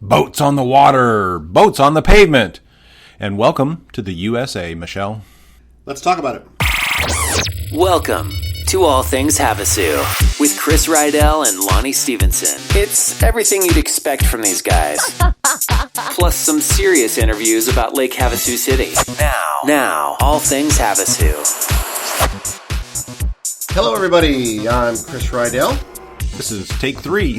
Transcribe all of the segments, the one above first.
boats on the water, boats on the pavement. And welcome to the USA, Michelle. Let's talk about it. Welcome to All Things Havasu with Chris Rydell and Lonnie Stevenson. It's everything you'd expect from these guys. Plus some serious interviews about Lake Havasu City. Now, All Things Havasu. Hello, everybody. I'm Chris Rydell. This is take 3.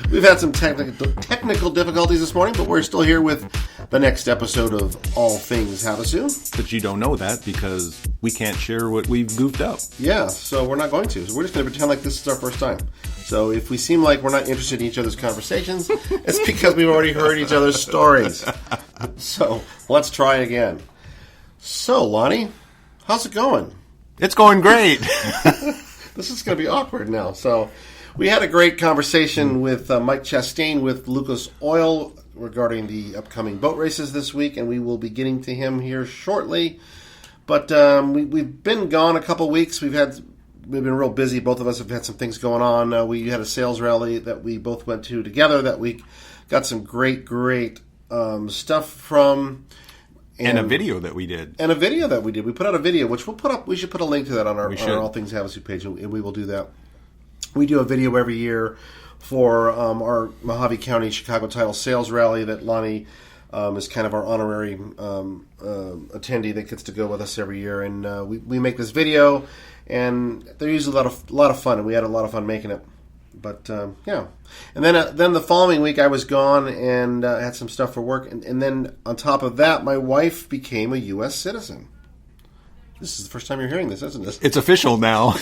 We've had some technical difficulties this morning, but we're still here with the next episode of All Things Havasu. But you don't know that because we can't share what we've goofed up. Yeah, so we're not going to. So we're just going to pretend like this is our first time. So if we seem like we're not interested in each other's conversations, it's because we've already heard each other's stories. So let's try again. So, Lonnie, how's it going? It's going great. This is going to be awkward now. So we had a great conversation with Mike Chastain with Lucas Oil regarding the upcoming boat races this week, and we will be getting to him here shortly. But we've been gone a couple weeks. We've been real busy. Both of us have had some things going on. We had a sales rally that we both went to together that we got some great stuff from. And a video that we did. We put out a video, which we'll put up. We should put a link to that on our All Things Havasu page, and we will do that. We do a video every year for our Mojave County Chicago Title Sales Rally that Lonnie is kind of our honorary attendee that gets to go with us every year. And we make this video, and they're usually a lot of fun, and we had a lot of fun making it. But, yeah. And then the following week I was gone and had some stuff for work. And then on top of that, my wife became a U.S. citizen. This is the first time you're hearing this, isn't it? It's official now.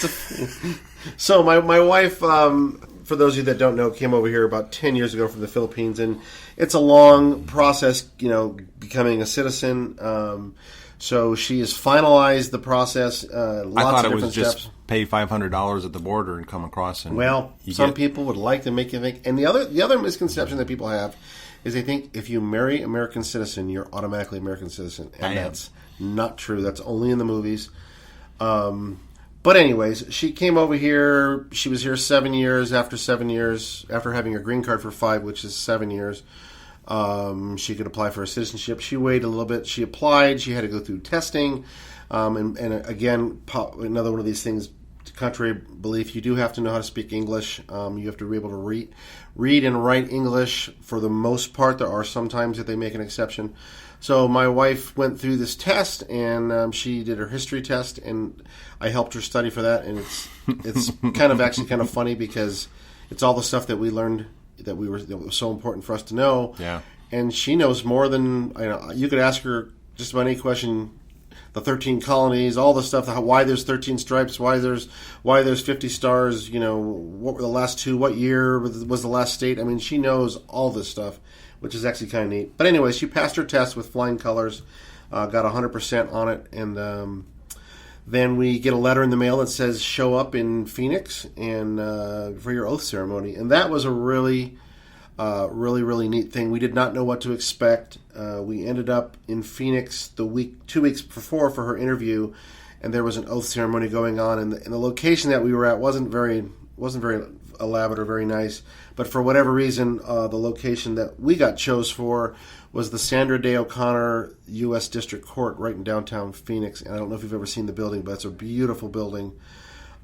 So my wife, for those of you that don't know, came over here about 10 years ago from the Philippines. And it's a long process, becoming a citizen. So she has finalized the process. Lots of different steps. Just pay $500 at the border and come across. And some people would like to make you think. And the other misconception that people have is they think if you marry an American citizen, you're automatically an American citizen, and that's not true. That's only in the movies. But anyways, she came over here. She was here 7 years. After having her green card for 5, which is 7 years. She could apply for a citizenship. She waited a little bit. She applied. She had to go through testing. And again, another one of these things, contrary belief, you do have to know how to speak English. You have to be able to read and write English for the most part. There are some times that they make an exception. So my wife went through this test, and she did her history test, and I helped her study for that. And it's kind of funny because it's all the stuff that we learned that was so important for us to know. Yeah. And she knows more than you could ask her just about any question. The 13 colonies, all the stuff, why there's 13 stripes, why there's 50 stars, what were the last 2, what year was the last state. I mean, she knows all this stuff, which is actually kind of neat. But anyway, she passed her test with flying colors, got 100% on it, and then we get a letter in the mail that says show up in Phoenix and for your oath ceremony. And that was a really neat thing. We did not know what to expect. We ended up in Phoenix 2 weeks before for her interview, and there was an oath ceremony going on. And the location that we were at wasn't very elaborate or very nice. But for whatever reason, the location that we got chose for was the Sandra Day O'Connor U.S. District Court right in downtown Phoenix. And I don't know if you've ever seen the building, but it's a beautiful building.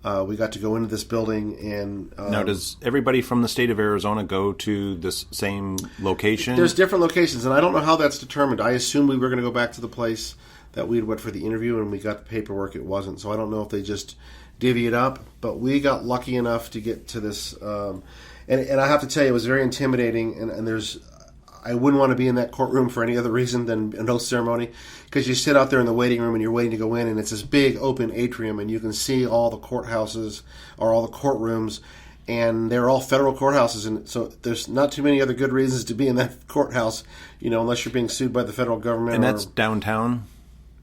We got to go into this building. And now, does everybody from the state of Arizona go to this same location? There's different locations, and I don't know how that's determined. I assumed we were going to go back to the place that we went for the interview, and we got the paperwork. It wasn't. So I don't know if they just divvy it up. But we got lucky enough to get to this. And I have to tell you, it was very intimidating, and I wouldn't want to be in that courtroom for any other reason than an oath ceremony, because you sit out there in the waiting room and you're waiting to go in, and it's this big open atrium, and you can see all the courthouses or all the courtrooms, and they're all federal courthouses, and so there's not too many other good reasons to be in that courthouse, unless you're being sued by the federal government. And that's downtown?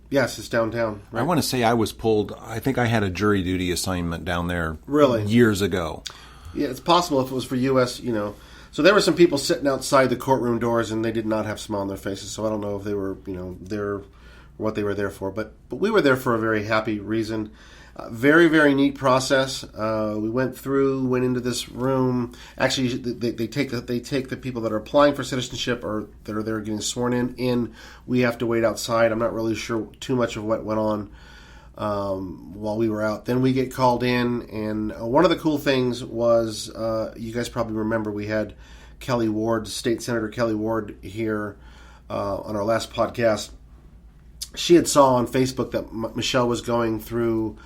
Yes, it's downtown. Right? I want to say I was pulled. I think I had a jury duty assignment down there years ago. Yeah, it's possible if it was for U.S., So there were some people sitting outside the courtroom doors, and they did not have a smile on their faces. So I don't know if they were, there, what they were there for. But we were there for a very happy reason. Very, very neat process. We went into this room. Actually, they take the people that are applying for citizenship or that are there getting sworn in. We have to wait outside. I'm not really sure too much of what went on while we were out. Then we get called in, and one of the cool things was, you guys probably remember, we had Kelly Ward, State Senator Kelly Ward, here on our last podcast. She had saw on Facebook that Michelle was going through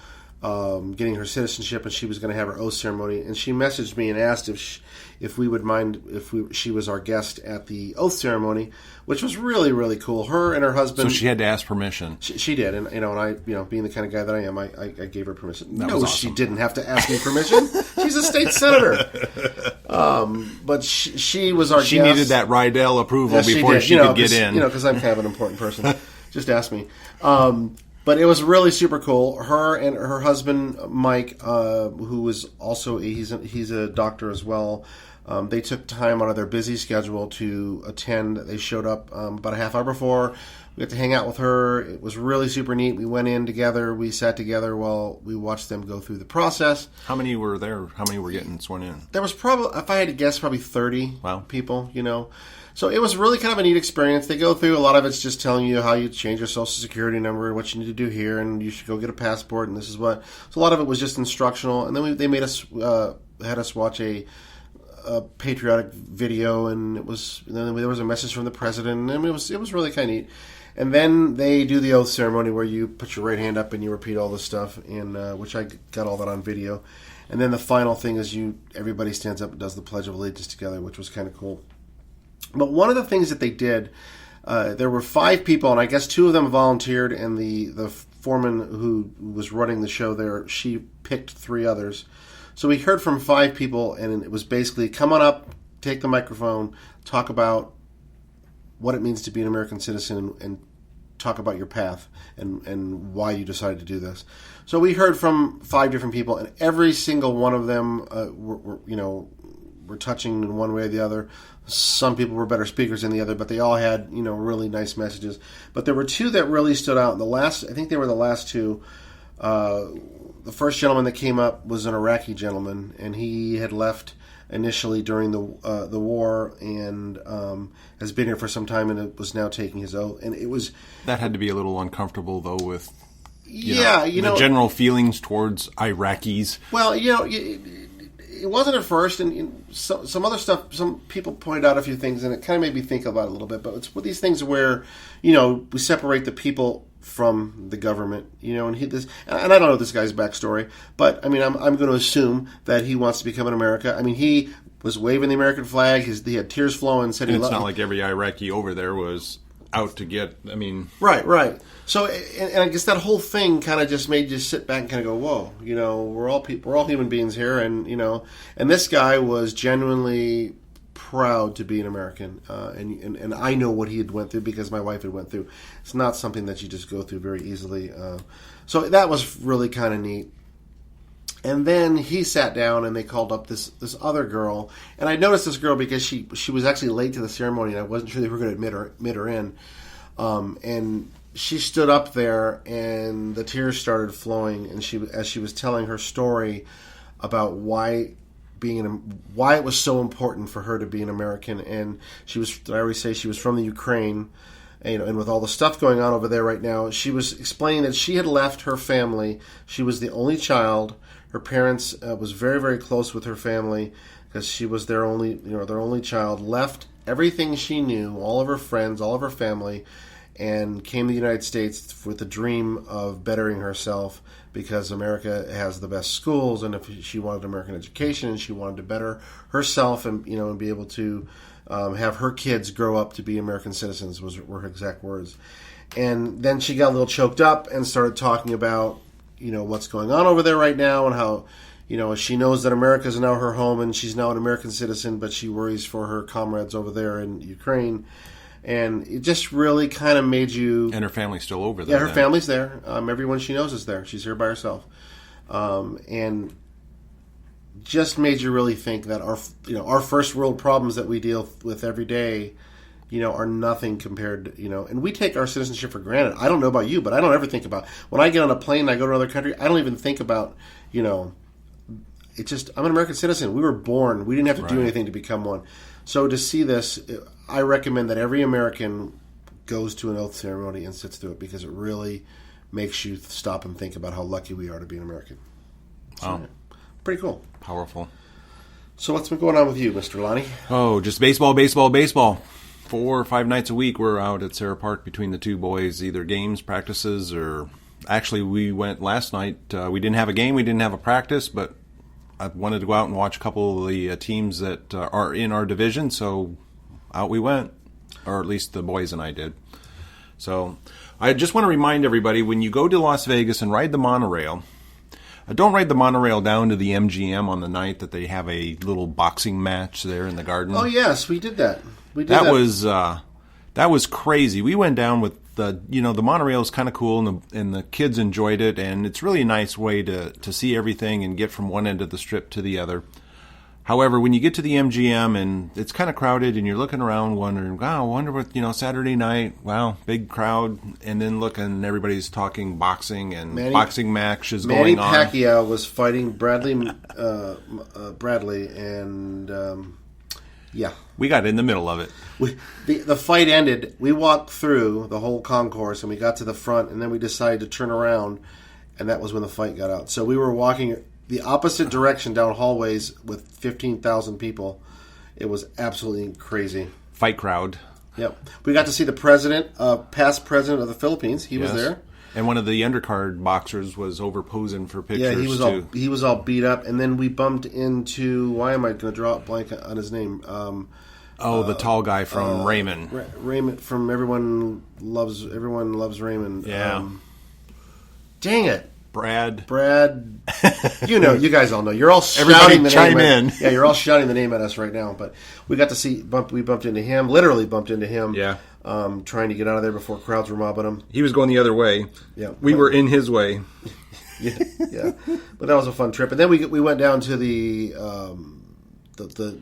getting her citizenship, and she was going to have her oath ceremony. And she messaged me and asked if we would mind if she was our guest at the oath ceremony, which was really, really cool. Her and her husband. So she had to ask permission. She did, and I, being the kind of guy that I am, I gave her permission. That was awesome. She didn't have to ask me permission. She's a state senator. But she was our guest. She needed that Rydell approval before she could get in. Because I'm kind of an important person. Just ask me. But it was really super cool. Her and her husband, Mike, who was also he's a doctor as well. They took time out of their busy schedule to attend. They showed up about a half hour before. We got to hang out with her. It was really super neat. We went in together. We sat together while we watched them go through the process. How many were there? How many were getting sworn in? There was probably, if I had to guess, probably 30 Wow. people, So it was really kind of a neat experience. They go through, a lot of it's just telling you how you change your social security number, what you need to do here, and you should go get a passport, and this is what. So a lot of it was just instructional. And then they made us, had us watch a patriotic video, and then there was a message from the president, and it was really kind of neat. And then they do the oath ceremony where you put your right hand up and you repeat all this stuff, and which I got all that on video. And then the final thing is everybody stands up and does the Pledge of Allegiance together, which was kind of cool. But one of the things that they did, there were 5 people, and I guess 2 of them volunteered, and the foreman who was running the show there, she picked 3 others. So we heard from 5 people, and it was basically, come on up, take the microphone, talk about what it means to be an American citizen, and talk about your path and why you decided to do this. So we heard from 5 different people, and every single one of them were touching in one way or the other. Some people were better speakers than the other, but they all had, really nice messages. But there were 2 that really stood out. I think they were the last 2. The first gentleman that came up was an Iraqi gentleman, and he had left initially during the war, and has been here for some time, and it was now taking his oath. And it was that had to be a little uncomfortable, though, with the general feelings towards Iraqis. Well, it wasn't at first, and some other stuff. Some people pointed out a few things, and it kind of made me think about it a little bit. But it's with these things where we separate the people from the government, and and I don't know this guy's backstory, but I mean, I'm going to assume that he wants to become an America. I mean, he was waving the American flag. He had tears flowing. Said and he it's loved. Not like every Iraqi over there was out to get. I mean, right. So, and I guess that whole thing kind of just made you sit back and kind of go, "Whoa, we're all people, we're all human beings here," and and this guy was genuinely proud to be an American, and I know what he had went through because my wife had went through. It's not something that you just go through very easily. So that was really kind of neat. And then he sat down, and they called up this other girl, and I noticed this girl because she was actually late to the ceremony, and I wasn't sure they were going to admit her in, and she stood up there, and the tears started flowing, and as she was telling her story about why it was so important for her to be an American. And I always say she was from the Ukraine, and with all the stuff going on over there right now, she was explaining that she had left her family. She was the only child. Her parents was very, very close with her family because she was their only child. Left everything she knew, all of her friends, all of her family, and came to the United States with the dream of bettering herself because America has the best schools, and if she wanted American education and she wanted to better herself and and be able to have her kids grow up to be American citizens were her exact words. And then she got a little choked up and started talking about what's going on over there right now, and how she knows that America is now her home and she's now an American citizen, but she worries for her comrades over there in Ukraine. And it just really kind of made you... And her family's still over there. Yeah, her family's there. Everyone she knows is there. She's here by herself. And just made you really think that our first world problems that we deal with every day are nothing compared to, and we take our citizenship for granted. I don't know about you, but I don't ever think about, when I get on a plane and I go to another country, I don't even think about, it's just, I'm an American citizen. We were born. We didn't have to do anything to become one. So to see this, I recommend that every American goes to an oath ceremony and sits through it, because it really makes you stop and think about how lucky we are to be an American. So, wow. Pretty cool. Powerful. So what's been going on with you, Mr. Lonnie? Oh, just baseball, baseball, baseball. 4 or 5 nights a week we're out at Sarah Park between the two boys, either games, practices, or actually we went last night. We didn't have a game, we didn't have a practice, but I wanted to go out and watch a couple of the teams that are in our division, so out we went, or at least the boys and I did. So I just want to remind everybody, when you go to Las Vegas and ride the monorail, don't ride the monorail down to the MGM on the night that they have a little boxing match there in the garden. Oh yes, we did that. That was crazy. We went down with the monorail is kind of cool, and the kids enjoyed it, and it's really a nice way to see everything and get from one end of the strip to the other. However, when you get to the MGM and it's kind of crowded and you're looking around wondering, wow, I wonder what, Saturday night, wow, big crowd, and then looking, everybody's talking boxing and boxing match is going on. Manny Pacquiao was fighting Bradley, and yeah. We got in the middle of it. The fight ended. We walked through the whole concourse and we got to the front, and then we decided to turn around, and that was when the fight got out. So we were walking the opposite direction down hallways with 15,000 people. It was absolutely crazy. Fight crowd. Yep. We got to see the president, past president of the Philippines. He was there. And one of the undercard boxers was over posing for pictures. Yeah, he was all beat up. And then we bumped into, why am I going to draw a blank on his name? The tall guy from Raymond. Raymond from Everyone Loves Raymond. Yeah. Dang it. Brad. You guys all know. You're all shouting the name. Yeah, you're all shouting the name at us right now. But we got to see, we bumped into him, literally bumped into him. Yeah. Trying to get out of there before crowds were mobbing him. He was going the other way. Yeah. We were in his way. Yeah. But that was a fun trip. And then we went down to the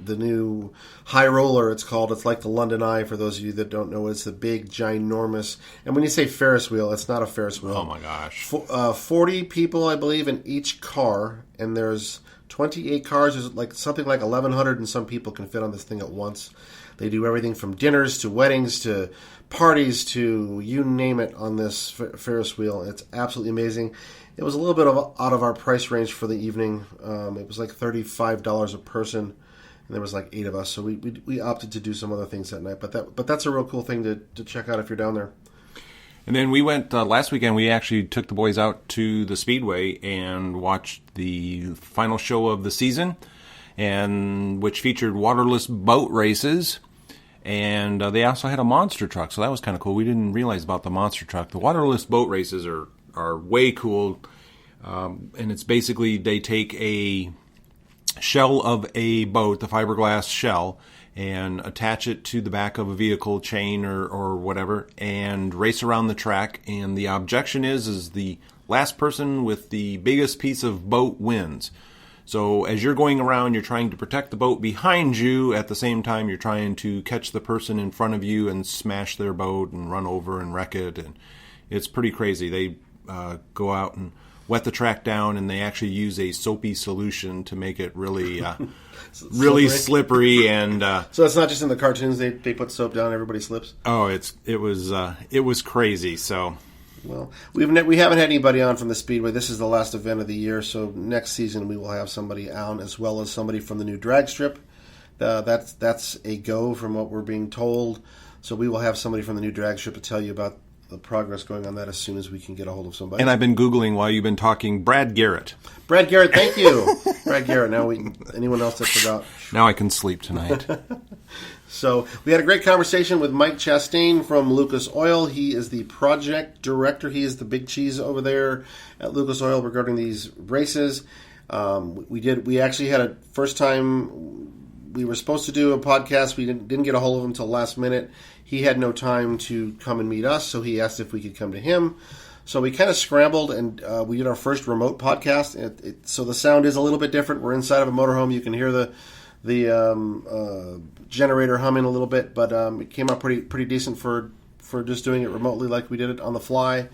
new high roller, it's called. It's like the London Eye, for those of you that don't know. It's the big, ginormous, and when you say Ferris wheel, it's not a Ferris wheel. Oh my gosh. 40 people, I believe, in each car, and there's 28 cars. There's something like 1,100 and some people can fit on this thing at once. They do everything from dinners to weddings to parties to you name it on this Ferris wheel. It's absolutely amazing. It was a little bit out of our price range for the evening. It was like $35 a person, and there was like 8 of us. So we opted to do some other things that night. But that's a real cool thing to check out if you're down there. And then we went last weekend. We actually took the boys out to the Speedway and watched the final show of the season, and which featured waterless boat races. And they also had a monster truck, so that was kind of cool. We didn't realize about the monster truck. The waterless boat races are way cool, and it's basically they take a shell of a boat, the fiberglass shell, and attach it to the back of a vehicle chain or whatever, and race around the track. And the objection is the last person with the biggest piece of boat wins. So as you're going around, you're trying to protect the boat behind you. At the same time, you're trying to catch the person in front of you and smash their boat and run over and wreck it. And it's pretty crazy. They go out and wet the track down, and they actually use a soapy solution to make it really really slippery. And so it's not just in the cartoons. They put soap down, everybody slips. Oh, it was crazy. So. Well, we haven't had anybody on from the Speedway. This is the last event of the year, so next season we will have somebody on, as well as somebody from the new drag strip. That's a go from what we're being told. So we will have somebody from the new drag strip to tell you about the progress going on that as soon as we can get a hold of somebody. And I've been Googling while you've been talking. Brad Garrett, thank you. Brad Garrett. Now anyone else that forgot? Now I can sleep tonight. So we had a great conversation with Mike Chastain from Lucas Oil. He is the project director. He is the big cheese over there at Lucas Oil regarding these races. We actually had a first time. We were supposed to do a podcast. We didn't get a hold of him until last minute. He had no time to come and meet us, so he asked if we could come to him. So we kind of scrambled, and we did our first remote podcast. So the sound is a little bit different. We're inside of a motorhome. You can hear the generator humming a little bit, but it came out pretty decent for just doing it remotely like we did it on the fly.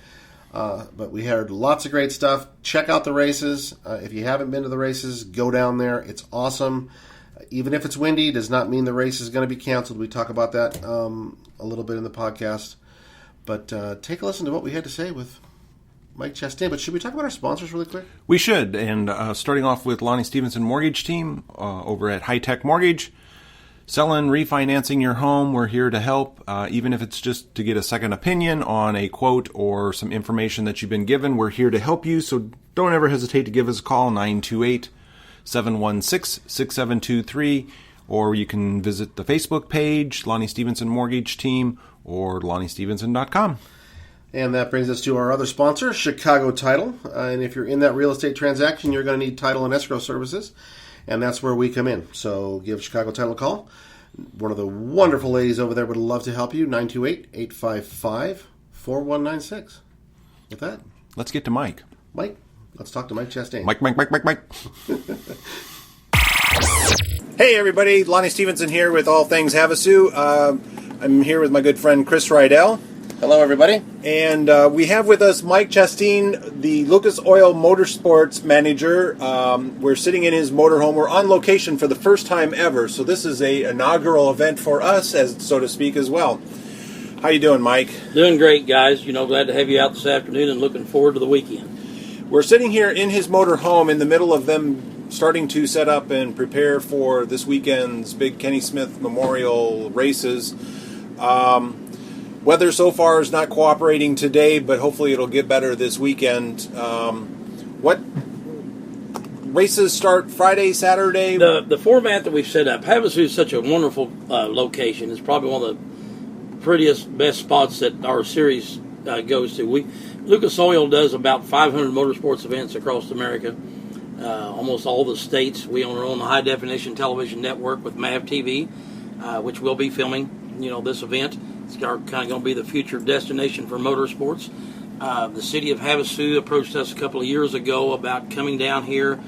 But we heard lots of great stuff. Check out the races. If you haven't been to the races, go down there. It's awesome. Even if it's windy, does not mean the race is going to be canceled. We talk about that a little bit in the podcast. But take a listen to what we had to say with Mike Chastain. But should we talk about our sponsors really quick? We should. And starting off with Lonnie Stevenson Mortgage Team over at High Tech Mortgage. Selling, refinancing your home, we're here to help. Even if it's just to get a second opinion on a quote or some information that you've been given, we're here to help you. So don't ever hesitate to give us a call, 928-716-6723. Or you can visit the Facebook page, Lonnie Stevenson Mortgage Team, or LonnieStevenson.com. And that brings us to our other sponsor, Chicago Title. And if you're in that real estate transaction, you're going to need title and escrow services. And that's where we come in. So give Chicago Title a call. One of the wonderful ladies over there would love to help you. 928-855-4196. With that, let's get to Mike. Mike, let's talk to Mike Chastain. Mike. Hey, everybody. Lonnie Stevenson here with All Things Havasu. I'm here with my good friend Chris Rydell. Hello, everybody. And we have with us Mike Chastain, the Lucas Oil Motorsports manager. We're sitting in his motorhome. We're on location for the first time ever, so this is a inaugural event for us, as so to speak, as well. How you doing, Mike? Doing great, guys. Glad to have you out this afternoon and looking forward to the weekend. We're sitting here in his motorhome in the middle of them starting to set up and prepare for this weekend's big Kenny Smith Memorial races. Weather so far is not cooperating today, but hopefully it'll get better this weekend. What races start Friday, Saturday? The format that we've set up, Havasu is such a wonderful location. It's probably one of the prettiest, best spots that our series goes to. Lucas Oil does about 500 motorsports events across America, almost all the states. We own our own high-definition television network with MAV TV, which will be filming, this event. It's kind of going to be the future destination for motorsports. The city of Havasu approached us a couple of years ago about coming down here,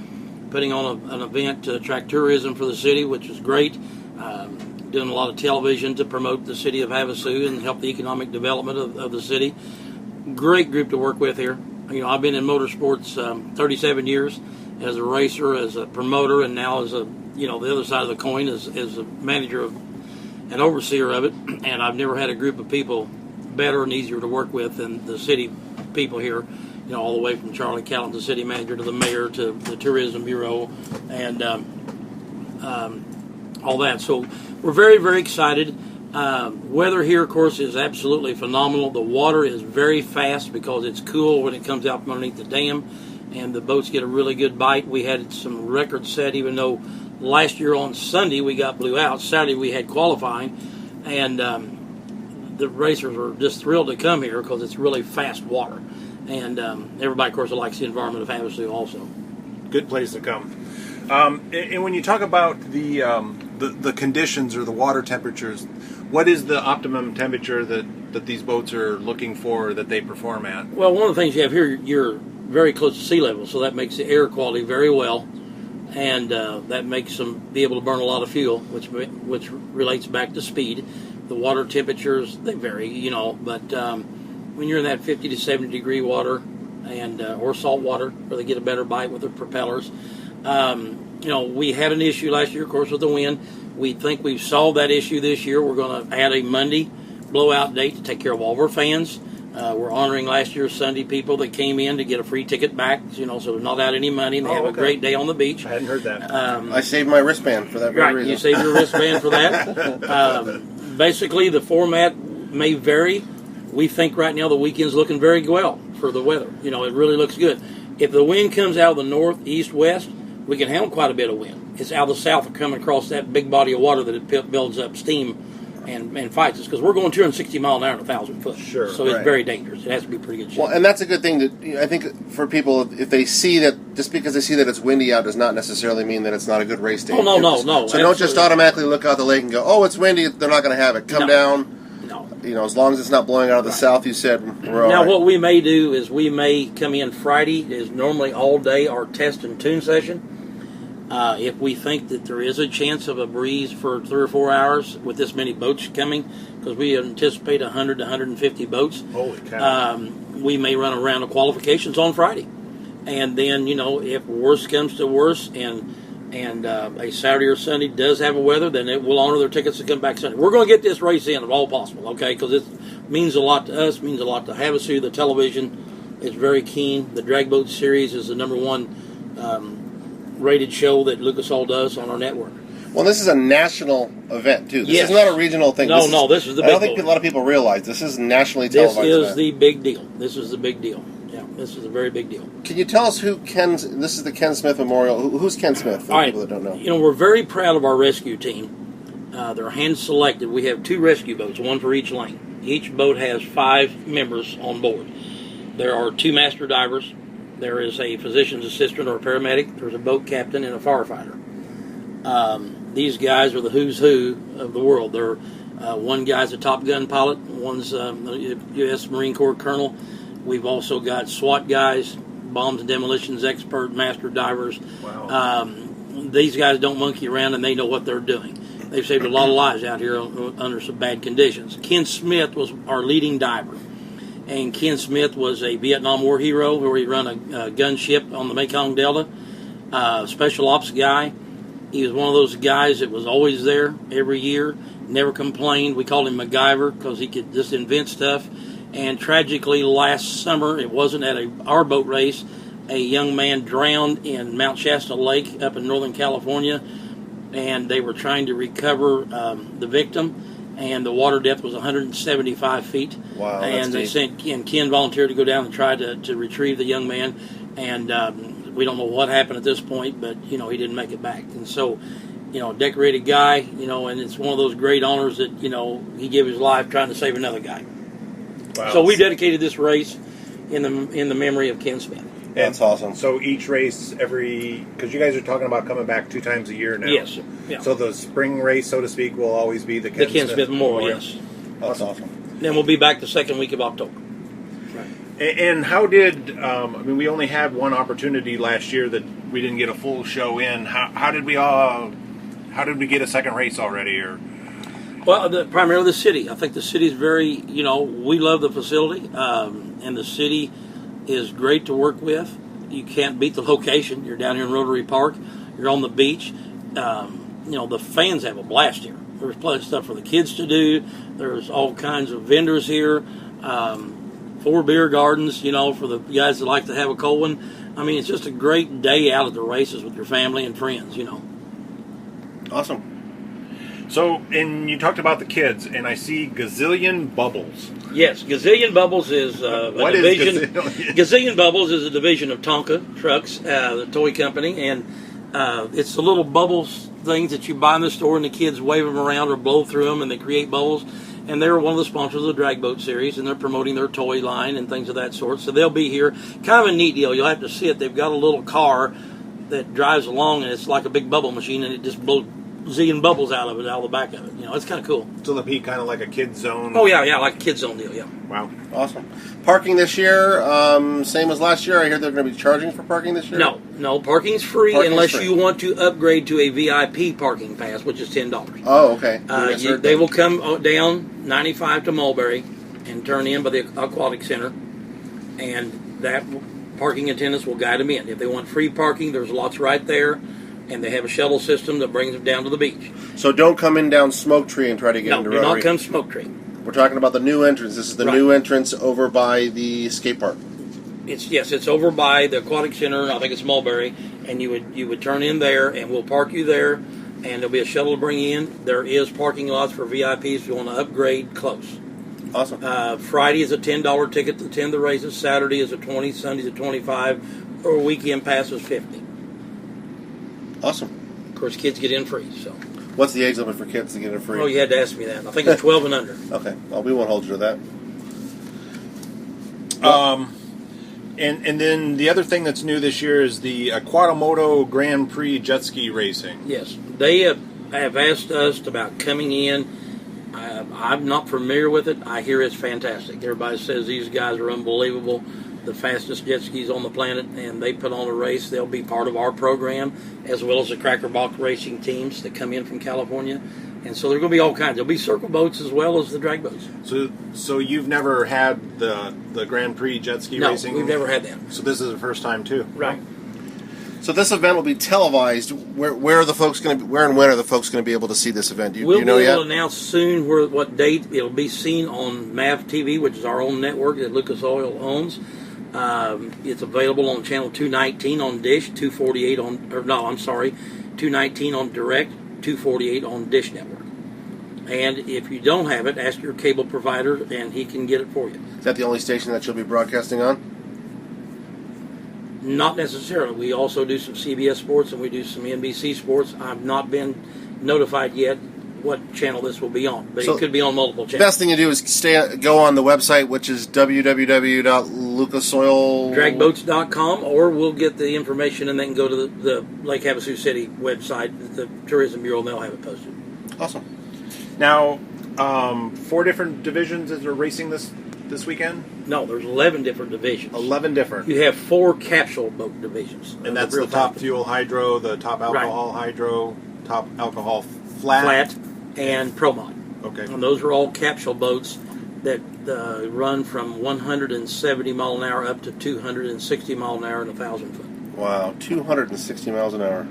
putting on an event to attract tourism for the city, which is great. Doing a lot of television to promote the city of Havasu and help the economic development of the city. Great group to work with here. I've been in motorsports 37 years as a racer, as a promoter, and now as the other side of the coin as a manager of an overseer of it, and I've never had a group of people better and easier to work with than the city people here, all the way from Charlie Callan, the city manager, to the mayor, to the tourism bureau, and all that. So we're very, very excited. Weather here, of course, is absolutely phenomenal. The water is very fast because it's cool when it comes out from underneath the dam, and the boats get a really good bite. We had some records set, even though last year on Sunday we got blew out. Saturday we had qualifying, and the racers were just thrilled to come here because it's really fast water. And everybody, of course, likes the environment of Havasu also. Good place to come. And when you talk about the conditions or the water temperatures, what is the optimum temperature that these boats are looking for that they perform at? Well, one of the things you have here, you're very close to sea level, so that makes the air quality very well. And that makes them be able to burn a lot of fuel, which relates back to speed. The water temperatures, they vary, but when you're in that 50 to 70 degree water and or salt water, where they get a better bite with the propellers. We had an issue last year, of course, with the wind. We think we've solved that issue this year. We're going to add a Monday blowout date to take care of all of our fans. We're honoring last year's Sunday people that came in to get a free ticket back, so they're not out any money, and they have a great day on the beach. I hadn't heard that. I saved my wristband for that very reason. You saved your wristband for that. Basically, the format may vary. We think right now the weekend's looking very well for the weather. It really looks good. If the wind comes out of the north, east, west, we can handle quite a bit of wind. It's out of the south coming across that big body of water that it builds up steam and fights us, because we're going 260 mile an hour at 1,000 foot. Sure. So it's very dangerous. It has to be pretty good shape. Well, and that's a good thing that I think for people, if they see that, just because they see that it's windy out does not necessarily mean that it's not a good race day. Oh, no. So absolutely. Don't just automatically look out the lake and go, oh, it's windy, they're not going to have it. Come down. No. As long as it's not blowing out of the south, you said, we're all now, right. what we may do is we may come in Friday, is normally all day our test and tune session. If we think that there is a chance of a breeze for 3 or 4 hours with this many boats coming, because we anticipate 100 to 150 boats, Holy cow. we may run a round of qualifications on Friday. And then, if worst comes to worst and a Saturday or Sunday does have a weather, then it will honor their tickets to come back Sunday. We're going to get this race in if all possible, okay? Because it means a lot to us, means a lot to Havasu. The television is very keen. The Drag Boat Series is the number one rated show that Lucas Oil does on our network. Well, this is a national event, too. This Yes. is not a regional thing. No, this is the I big don't think deal. a lot of people realize this is nationally This televised is event. the big deal. This is the big deal. Yeah, this is a very big deal. Can you tell us this is the Ken Smith Memorial. Who's Ken Smith, for All right. people that don't know? We're very proud of our rescue team. They're hand-selected. We have 2 rescue boats, one for each lane. Each boat has 5 members on board. There are 2 master divers. There is a physician's assistant or a paramedic. There's a boat captain and a firefighter. These guys are the who's who of the world. They're one guy's a Top Gun pilot. One's a U.S. Marine Corps colonel. We've also got SWAT guys, bombs and demolitions expert, master divers. Wow. These guys don't monkey around, and they know what they're doing. They've saved a lot of lives out here under some bad conditions. Ken Smith was our leading diver. And Ken Smith was a Vietnam War hero where he run a gunship on the Mekong Delta. Special ops guy. He was one of those guys that was always there every year, never complained. We called him MacGyver because he could just invent stuff. And tragically, last summer, it wasn't at our boat race, a young man drowned in Mount Shasta Lake up in Northern California, and they were trying to recover the victim, and the water depth was 175 feet. Wow, and they sent Ken volunteered to go down and try to retrieve the young man, and we don't know what happened at this point, but he didn't make it back. And so, a decorated guy, and it's one of those great honors that he gave his life trying to save another guy. Wow. So we dedicated this race in the memory of Ken Smith. That's awesome. So each race, because you guys are talking about coming back 2 times a year now. Yes. Yeah. So the spring race, so to speak, will always be the The Ken Smith Memorial, yes. That's awesome. Then we'll be back the second week of October. And how did, we only had one opportunity last year that we didn't get a full show in. How did we get a second race already? Well, primarily the city. I think the city's very, we love the facility, and the city is great to work with. You can't beat the location. You're down here in Rotary Park. You're on the beach. The fans have a blast here. There's plenty of stuff for the kids to do. There's all kinds of vendors here. 4 beer gardens, for the guys that like to have a cold one. I mean, it's just a great day out at the races with your family and friends, Awesome. So, and you talked about the kids, and I see Gazillion Bubbles. Yes, Gazillion Bubbles is a What is division. Gazillion? Gazillion Bubbles is a division of Tonka Trucks, the toy company, and it's the little bubbles things that you buy in the store, and the kids wave them around or blow through them, and they create bubbles. And they're one of the sponsors of the Drag Boat Series, and they're promoting their toy line and things of that sort. So they'll be here. Kind of a neat deal. You'll have to see it. They've got a little car that drives along, and it's like a big bubble machine, and it just blows zillion bubbles out of the back of it. It's kind of cool. So they'll be kind of like a kid zone. Oh yeah, like a kid zone deal. Yeah. Wow. Awesome. Parking this year, same as last year. I hear they're going to be charging for parking this year? No, parking's free unless you want to upgrade to a VIP parking pass, which is $10. Oh, okay. They will come down 95 to Mulberry and turn in by the Aquatic Center, and that parking attendants will guide them in. If they want free parking, there's lots right there, and they have a shuttle system that brings them down to the beach. So don't come in down Smoke Tree and try to get into No, do Rotary. not come Smoke Tree. We're talking about the new entrance. This is the new entrance over by the skate park. It's over by the Aquatic Center. I think it's Mulberry, and you would turn in there, and we'll park you there, and there'll be a shuttle to bring you in. There is parking lots for VIPs if you want to upgrade close. Awesome. Friday is a $10 ticket to attend the races. Saturday is a $20. Sunday's a $25, or weekend pass is $50. Awesome. Of course, kids get in free. So. What's the age limit for kids to get in free? Oh, you had to ask me that. I think it's 12 and under. Okay. Well, we won't hold you to that. And then the other thing that's new this year is the Aquamoto Grand Prix jet ski racing. Yes, they have asked us about coming in. I'm not familiar with it. I hear it's fantastic. Everybody says these guys are unbelievable. the fastest jet skis on the planet, and they put on a race. They'll be part of our program, as well as the Crackerbox racing teams that come in from California. And so there are going to be all kinds. There'll be circle boats as well as the drag boats. So you've never had the Grand Prix jet ski racing? No, we've never had that. So this is the first time too? Right. So this event will be televised. Where are the folks going to be? Where and when are the folks going to be able to see this event? Do you know yet? We'll be able to announce soon what date it'll be seen on MAV TV, which is our own network that Lucas Oil owns. It's available on channel 219 on Dish, 248 on, 219 on Direct, 248 on Dish Network. And if you don't have it, ask your cable provider, and he can get it for you. Is that the only station that you'll be broadcasting on? Not necessarily. We also do some CBS Sports and we do some NBC Sports. I've not been notified yet what channel this will be on, but it could be on multiple channels. The best thing to do is go on the website, which is www.lucasoil.dragboats.com, or we'll get the information and they can go to the Lake Havasu City website, the Tourism Bureau, and they'll have it posted. Awesome. Now, 4 different divisions that are racing this weekend? No, there's 11 different divisions. 11 different. You have 4 capsule boat divisions. And that's the top fuel hydro, the top alcohol hydro, top alcohol flat, and Pro Mod. Okay. And those are all capsule boats that run from 170 mile an hour up to 260 mile an hour and 1,000 foot. Wow, 260 miles an hour.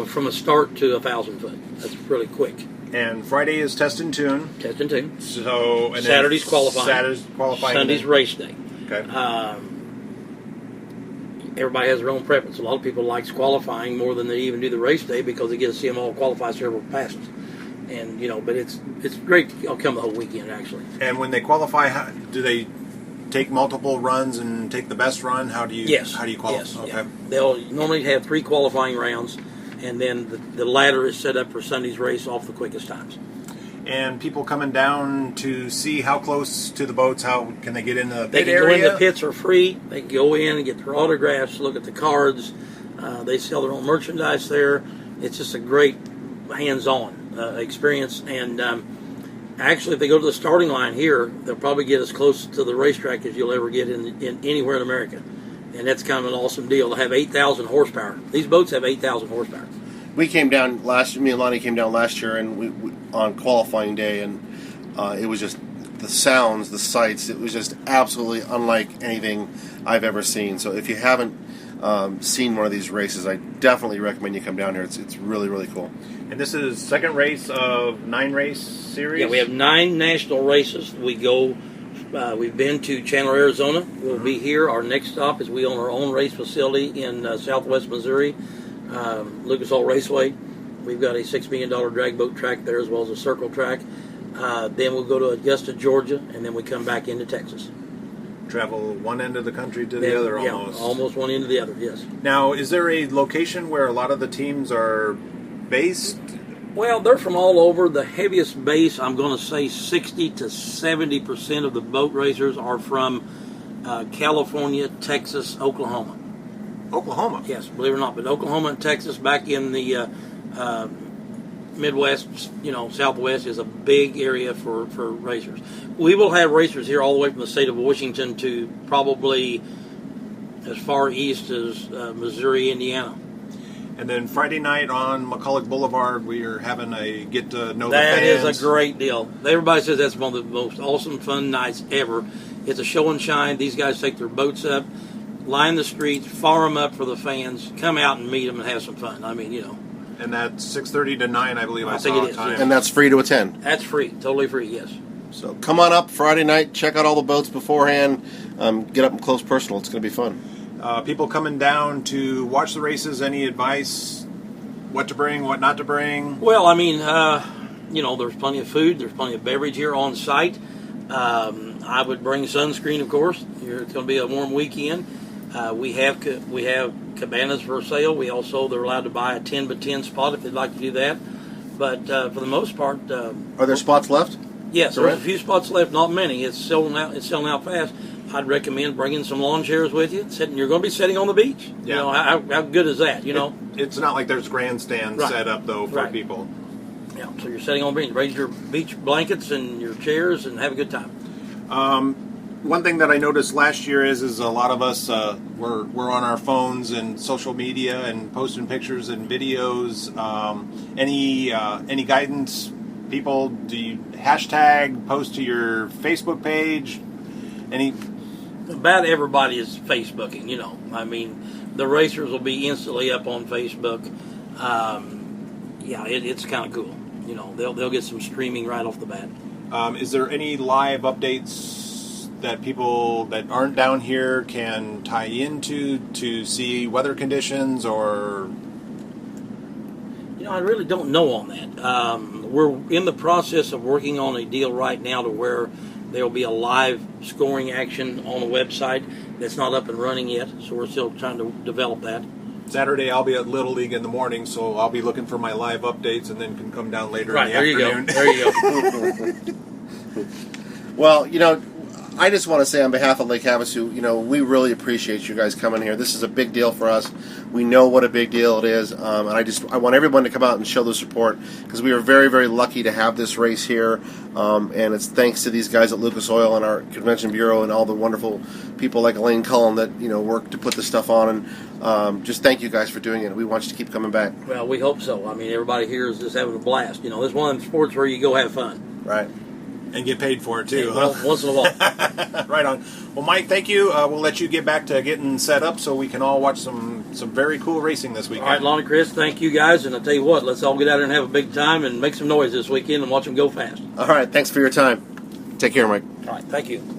From a start to 1,000 foot. That's really quick. And Friday is test and tune. Test and tune. So and Saturday's qualifying. Saturday's qualifying. Sunday's race day. Okay. Everybody has their own preference. A lot of people likes qualifying more than they even do the race day because they get to see them all qualify several passes. And but it's great. I'll come the whole weekend actually. And when they qualify, do they take multiple runs and take the best run? How do you qualify? Yes. Okay. Yeah. They'll normally have 3 qualifying rounds, and then the ladder is set up for Sunday's race off the quickest times. And people coming down to see how close to the boats, how can they get in the pit They can area? go in. The pits are free. They can go in and get their autographs, look at the cards. They sell their own merchandise there. It's just a great hands-on experience. And actually, if they go to the starting line here, they'll probably get as close to the racetrack as you'll ever get in anywhere in America. And that's kind of an awesome deal to have 8,000 horsepower. These boats have 8,000 horsepower. We came down me and Lonnie came down last year, and we on qualifying day, and it was just the sounds, the sights. It was just absolutely unlike anything I've ever seen. So if you haven't seen one of these races, I definitely recommend you come down here. It's really, really cool. And this is second race of 9 race series? Yeah, we have 9 national races. We go. We've been to Chandler, Arizona. We'll be here. Our next stop is we own our own race facility in southwest Missouri, Lucas Oil Raceway. We've got a $6 million drag boat track there as well as a circle track. Then we'll go to Augusta, Georgia, and then we come back into Texas. Travel one end of the country to the other almost. Yeah, almost one end to the other, yes. Now, is there a location where a lot of the teams are based? Well, they're from all over. The heaviest base, I'm going to say 60 to 70% of the boat racers are from California, Texas, Oklahoma. Oklahoma? Yes, believe it or not. But Oklahoma and Texas back in the Midwest, Southwest is a big area for racers. We will have racers here all the way from the state of Washington to probably as far east as Missouri, Indiana. And then Friday night on McCulloch Boulevard, we are having a get to know the fans. That is a great deal. Everybody says that's one of the most awesome, fun nights ever. It's a show and shine. These guys take their boats up, line the streets, fire them up for the fans, come out and meet them and have some fun. I mean, And that's 6:30 to 9, I believe I think saw it is, time. yes. And that's free to attend. That's free, totally free, yes. So come on up Friday night, check out all the boats beforehand, get up and close personal. It's going to be fun. People coming down to watch the races, any advice? What to bring, what not to bring? Well, I mean, there's plenty of food, there's plenty of beverage here on site. I would bring sunscreen, of course. It's going to be a warm weekend. We have cabanas for sale. They're allowed to buy a 10 by 10 spot if they'd like to do that. But for the most part, are there spots left? Yes, there's a few spots left, not many. It's selling out fast. I'd recommend bringing some lawn chairs with you. You're going to be sitting on the beach. Yeah. How good is that? It's not like there's grandstands set up though for people. Yeah, so you're sitting on the beach. Bring your beach blankets and your chairs and have a good time. one thing that I noticed last year is a lot of us we're on our phones and social media and posting pictures and videos. Any guidance, people? Do you hashtag post to your Facebook page? Any? About everybody is Facebooking. You know, I mean, the racers will be instantly up on Facebook. It's kind of cool. You know, they'll get some streaming right off the bat. Is there any live updates that people that aren't down here can tie into to see weather conditions, or? You know, I really don't know on that. We're in the process of working on a deal right now to where there will be a live scoring action on the website that's not up and running yet, so we're still trying to develop that. Saturday I'll be at Little League in the morning, so I'll be looking for my live updates and then can come down later in the afternoon. There you go. Well, you know, I just want to say on behalf of Lake Havasu, you know, we really appreciate you guys coming here. This is a big deal for us. We know what a big deal it is, and I want everyone to come out and show the support, because we are very, very lucky to have this race here, and it's thanks to these guys at Lucas Oil and our convention bureau and all the wonderful people like Elaine Cullen that, you know, work to put this stuff on, and just thank you guys for doing it. We want you to keep coming back. Well, we hope so. I mean, everybody here is just having a blast. You know, this is one of the sports where you go have fun. Right. And get paid for it, too. Well, once in a while. Right on. Well, Mike, thank you. We'll let you get back to getting set up so we can all watch some very cool racing this weekend. All right, Lonnie, Chris, thank you guys. And I'll tell you what, let's all get out there and have a big time and make some noise this weekend and watch them go fast. All right. Thanks for your time. Take care, Mike. All right. Thank you.